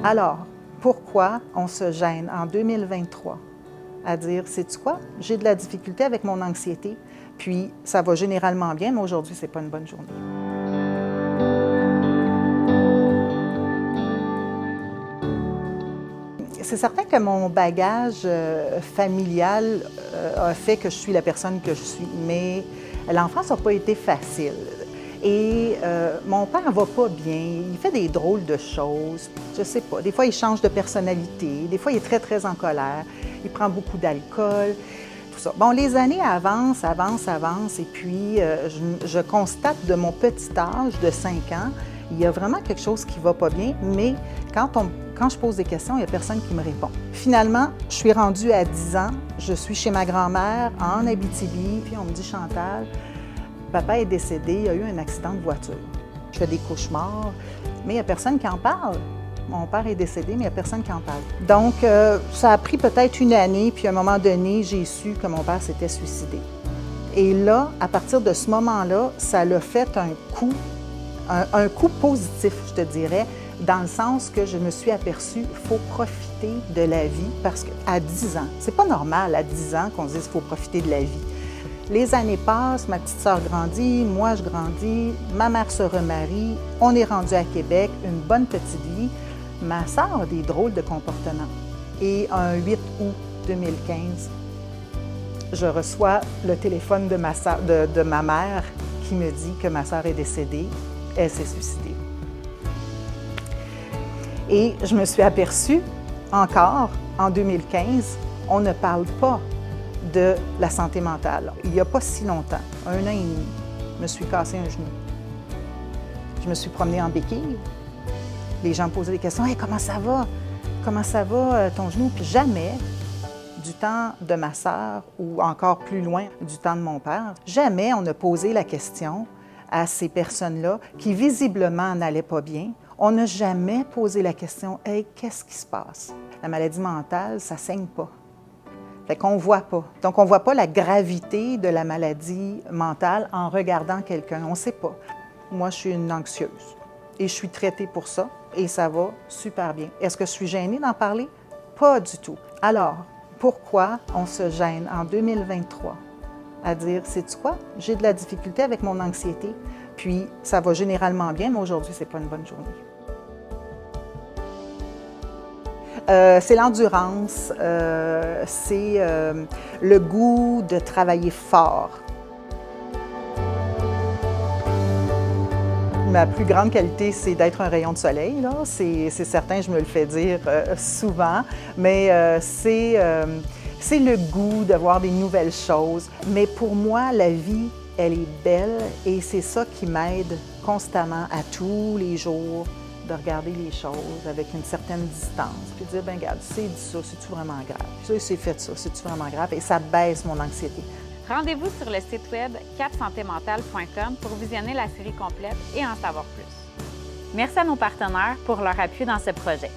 Alors, pourquoi on se gêne en 2023 à dire, sais-tu quoi, j'ai de la difficulté avec mon anxiété, puis ça va généralement bien, mais aujourd'hui, c'est pas une bonne journée. C'est certain que mon bagage familial a fait que je suis la personne que je suis, mais l'enfance n'a pas été facile. Et mon père va pas bien, il fait des drôles de choses, je sais pas. Des fois, il change de personnalité, des fois, il est très, très en colère, il prend beaucoup d'alcool, tout ça. Bon, les années avancent, et puis je constate de mon petit âge de 5 ans, il y a vraiment quelque chose qui va pas bien, mais quand je pose des questions, il n'y a personne qui me répond. Finalement, je suis rendue à 10 ans, je suis chez ma grand-mère en Abitibi, puis on me dit « Chantal, papa est décédé, il y a eu un accident de voiture. Je fais des cauchemars, mais il n'y a personne qui en parle. Mon père est décédé, mais il n'y a personne qui en parle. Donc, ça a pris peut-être une année, puis à un moment donné, j'ai su que mon père s'était suicidé. Et là, à partir de ce moment-là, ça l'a fait un coup positif, je te dirais, dans le sens que je me suis aperçue qu'il faut profiter de la vie, parce qu'à 10 ans, c'est pas normal à 10 ans qu'on se dise qu'il faut profiter de la vie. Les années passent, ma petite sœur grandit, moi je grandis, ma mère se remarie, on est rendu à Québec, une bonne petite vie. Ma sœur a des drôles de comportements. Et un 8 août 2015, je reçois le téléphone de ma mère qui me dit que ma sœur est décédée, elle s'est suicidée. Et je me suis aperçue, encore en 2015, on ne parle pas de la santé mentale. Il n'y a pas si longtemps, 1 an et demi, je me suis cassé un genou. Je me suis promenée en béquille. Les gens me posaient des questions. « Hey, comment ça va? Comment ça va ton genou? » Puis jamais, du temps de ma sœur ou encore plus loin, du temps de mon père, jamais on a posé la question à ces personnes-là qui visiblement n'allaient pas bien. On n'a jamais posé la question « Hey, qu'est-ce qui se passe? » La maladie mentale, ça ne saigne pas. Fait qu'on ne voit pas. Donc, on ne voit pas la gravité de la maladie mentale en regardant quelqu'un. On ne sait pas. Moi, je suis une anxieuse et je suis traitée pour ça et ça va super bien. Est-ce que je suis gênée d'en parler? Pas du tout. Alors, pourquoi on se gêne en 2023 à dire, sais-tu quoi? J'ai de la difficulté avec mon anxiété, puis ça va généralement bien, mais aujourd'hui, c'est pas une bonne journée. C'est l'endurance, c'est le goût de travailler fort. Ma plus grande qualité, c'est d'être un rayon de soleil, là. C'est certain, je me le fais dire souvent, mais c'est le goût de voir des nouvelles choses. Mais pour moi, la vie, elle est belle et c'est ça qui m'aide constamment à tous les jours de regarder les choses avec une certaine distance, puis de dire, ben regarde, c'est dit ça, c'est-tu vraiment grave? Puis ça, c'est fait ça, c'est-tu vraiment grave? Et ça baisse mon anxiété. Rendez-vous sur le site web capsantémentale.com pour visionner la série complète et en savoir plus. Merci à nos partenaires pour leur appui dans ce projet.